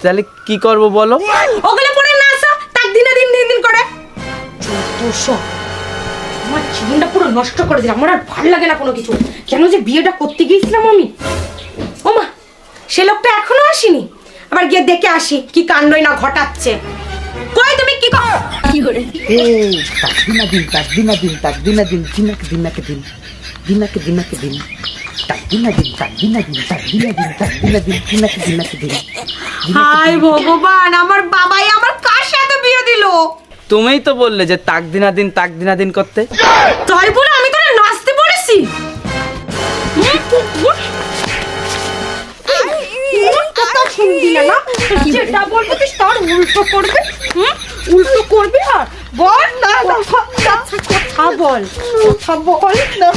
তাহলে কি করব বলো? ওগুলো পরে নাচো, তাক দিনে দিন দিন দিন করে। যত আমার জীবনটা পুরো নষ্ট করে দিলাম, আমার আর ভালো লাগে না কোনো কিছু। কেন যে বিয়েটা করতে গিয়েছিলাম আমি। ওমা, সে লোকটা এখনো আসেনি। আবার গিয়ে দেখে আসি কি কাণ্ডই না ঘটাচ্ছে। কই তুমি কি করো? কি করে? এই তাকদিনা দিন তাকদিনা দিন তাকদিনা দিন দিনাকে দিনাকে দিন দিনাকে দিনাকে দিন তাকদিনা দিন তাকদিনা দিন তাকদিনা দিন তাকদিনা দিন দিনাকে দিনাকে দিন। হায় ভগবান, আমার বাবাই আমার কার সাথে বিয়ে দিল? তুমিই তো বললে যে তাক দিনা দিন করতে। তাই বলে আমি তোরে নাচতে বলেছি? কথা শুনবি না, না? যেটা বলবো তুই তার উল্টো করবি। উল্টো করবি আর বল না, কথা বল, কথা বল না।